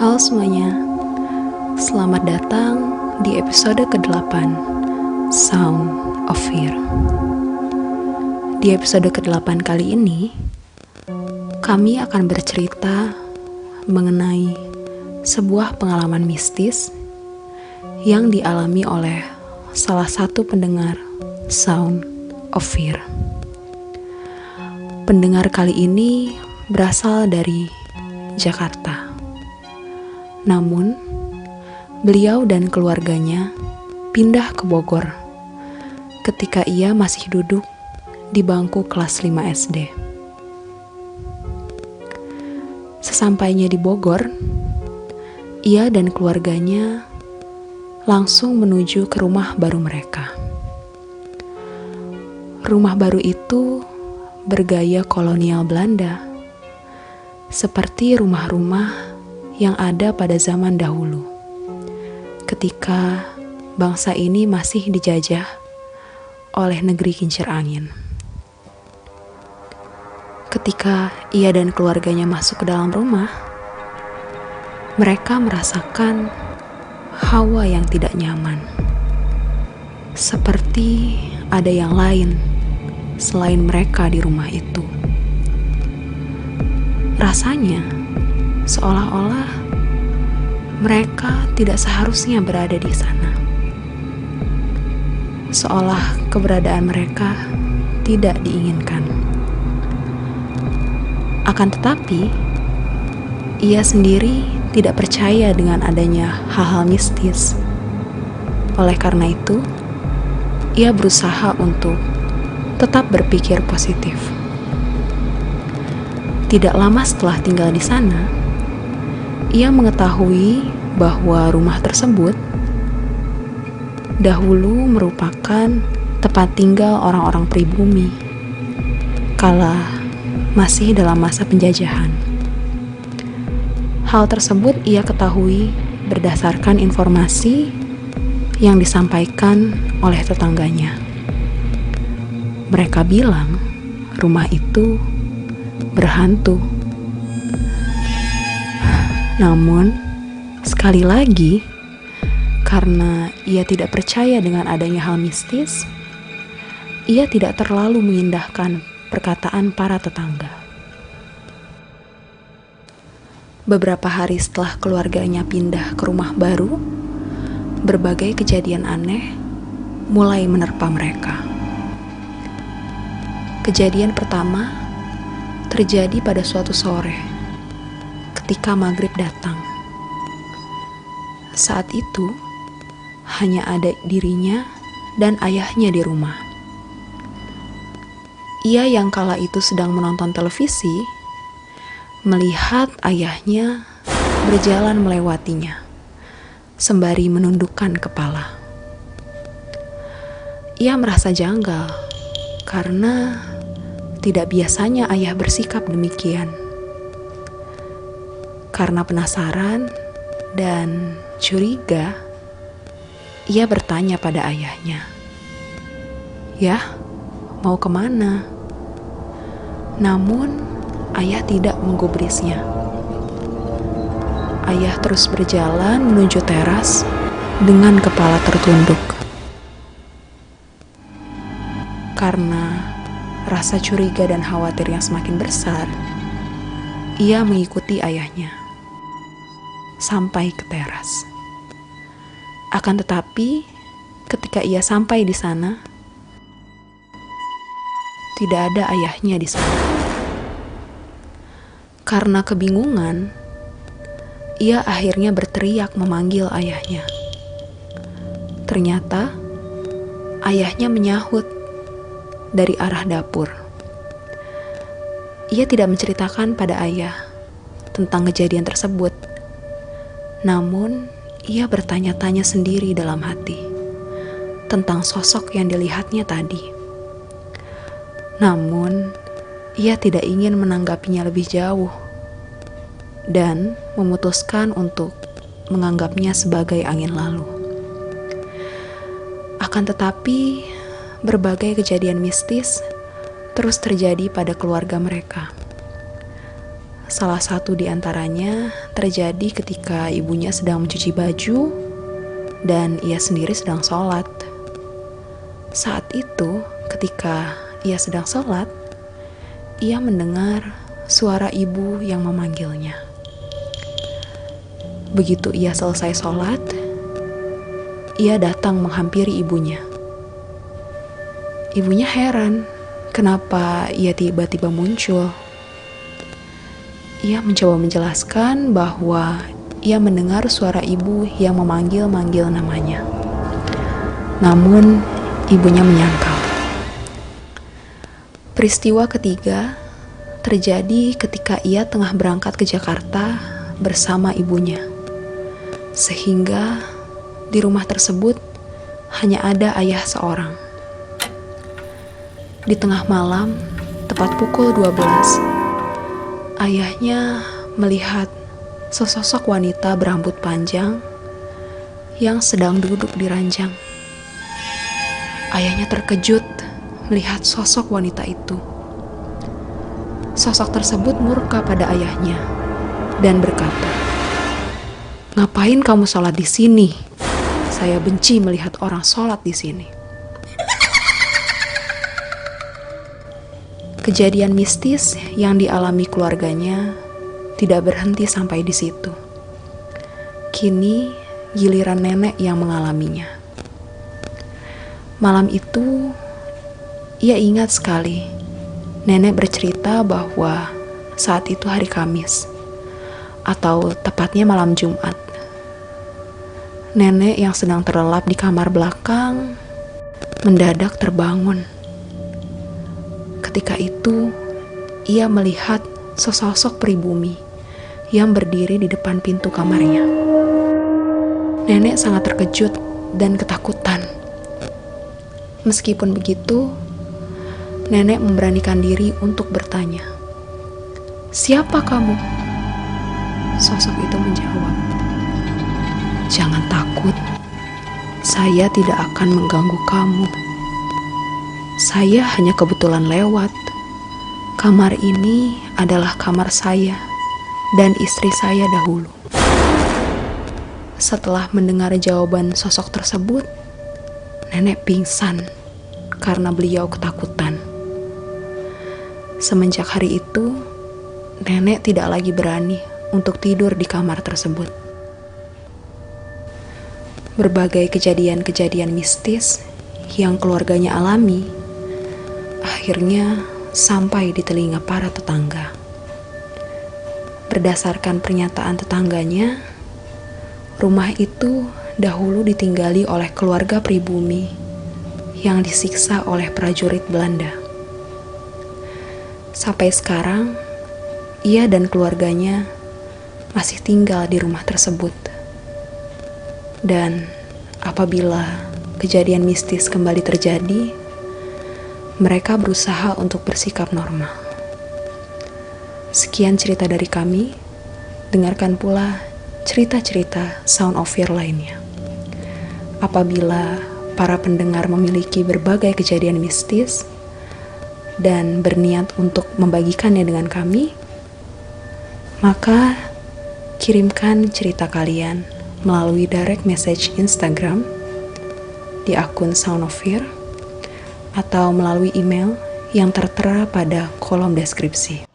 Halo semuanya, selamat datang di episode ke-8 Sound of Fear. Di episode ke-8 kali ini, kami akan bercerita mengenai sebuah pengalaman mistis yang dialami oleh salah satu pendengar Sound of Fear. Pendengar kali ini berasal dari Jakarta. Namun, beliau dan keluarganya pindah ke Bogor ketika ia masih duduk di bangku kelas 5 SD. Sesampainya di Bogor, ia dan keluarganya langsung menuju ke rumah baru mereka. Rumah baru itu bergaya kolonial Belanda, seperti rumah-rumah yang ada pada zaman dahulu, ketika bangsa ini masih dijajah oleh negeri kincir angin. Ketika ia dan keluarganya masuk ke dalam rumah, mereka merasakan hawa yang tidak nyaman, seperti ada yang lain selain mereka di rumah itu. Rasanya seolah-olah mereka tidak seharusnya berada di sana. Seolah keberadaan mereka tidak diinginkan. Akan tetapi, ia sendiri tidak percaya dengan adanya hal-hal mistis. Oleh karena itu, ia berusaha untuk tetap berpikir positif. Tidak lama setelah tinggal di sana, ia mengetahui bahwa rumah tersebut dahulu merupakan tempat tinggal orang-orang pribumi kala masih dalam masa penjajahan. Hal tersebut ia ketahui berdasarkan informasi yang disampaikan oleh tetangganya. Mereka bilang rumah itu berhantu. Namun, sekali lagi, karena ia tidak percaya dengan adanya hal mistis, ia tidak terlalu mengindahkan perkataan para tetangga. Beberapa hari setelah keluarganya pindah ke rumah baru, berbagai kejadian aneh mulai menerpa mereka. Kejadian pertama terjadi pada suatu sore ketika maghrib datang. Saat itu, hanya ada dirinya dan ayahnya di rumah. Ia yang kala itu sedang menonton televisi, melihat ayahnya berjalan melewatinya, sembari menundukkan kepala. Ia merasa janggal, karena tidak biasanya ayah bersikap demikian. Karena penasaran dan curiga, ia bertanya pada ayahnya, "Yah, mau kemana?" Namun, ayah tidak menggubrisnya. Ayah terus berjalan menuju teras dengan kepala tertunduk. Karena rasa curiga dan khawatir yang semakin besar, ia mengikuti ayahnya sampai ke teras. Akan tetapi, ketika ia sampai di sana, tidak ada ayahnya di sana. Karena kebingungan, ia akhirnya berteriak memanggil ayahnya. Ternyata, ayahnya menyahut dari arah dapur. Ia tidak menceritakan pada ayah tentang kejadian tersebut. Namun, ia bertanya-tanya sendiri dalam hati tentang sosok yang dilihatnya tadi. Namun, ia tidak ingin menanggapinya lebih jauh dan memutuskan untuk menganggapnya sebagai angin lalu. Akan tetapi, berbagai kejadian mistis terus terjadi pada keluarga mereka. Salah satu di antaranya terjadi ketika ibunya sedang mencuci baju dan ia sendiri sedang sholat. Saat itu, ketika ia sedang sholat, ia mendengar suara ibu yang memanggilnya. Begitu ia selesai sholat, ia datang menghampiri ibunya. Ibunya heran, kenapa ia tiba-tiba muncul. Ia mencoba menjelaskan bahwa ia mendengar suara ibu yang memanggil-manggil namanya. Namun, ibunya menyangkal. Peristiwa ketiga terjadi ketika ia tengah berangkat ke Jakarta bersama ibunya. Sehingga di rumah tersebut hanya ada ayah seorang. Di tengah malam, tepat pukul 12, ayahnya melihat sesosok wanita berambut panjang yang sedang duduk di ranjang. Ayahnya terkejut melihat sosok wanita itu. Sosok tersebut murka pada ayahnya dan berkata, "Ngapain kamu sholat di sini? Saya benci melihat orang sholat di sini." Kejadian mistis yang dialami keluarganya tidak berhenti sampai di situ. Kini giliran nenek yang mengalaminya. Malam itu, ia ingat sekali. Nenek bercerita bahwa saat itu hari Kamis, atau tepatnya malam Jumat. Nenek yang sedang terlelap di kamar belakang mendadak terbangun. Ketika itu, ia melihat sesosok pribumi yang berdiri di depan pintu kamarnya. Nenek sangat terkejut dan ketakutan. Meskipun begitu, nenek memberanikan diri untuk bertanya, "Siapa kamu?" Sosok itu menjawab, "Jangan takut, saya tidak akan mengganggu kamu. Saya hanya kebetulan lewat. Kamar ini adalah kamar saya dan istri saya dahulu." Setelah mendengar jawaban sosok tersebut, nenek pingsan karena beliau ketakutan. Semenjak hari itu, nenek tidak lagi berani untuk tidur di kamar tersebut. Berbagai kejadian-kejadian mistis yang keluarganya alami akhirnya sampai di telinga para tetangga. Berdasarkan pernyataan tetangganya, rumah itu dahulu ditinggali oleh keluarga pribumi yang disiksa oleh prajurit Belanda. Sampai sekarang, ia dan keluarganya masih tinggal di rumah tersebut. Dan apabila kejadian mistis kembali terjadi, mereka berusaha untuk bersikap normal. Sekian cerita dari kami. Dengarkan pula cerita-cerita Sound of Fear lainnya. Apabila para pendengar memiliki berbagai kejadian mistis dan berniat untuk membagikannya dengan kami, maka kirimkan cerita kalian melalui direct message Instagram di akun Sound of Fear atau melalui email yang tertera pada kolom deskripsi.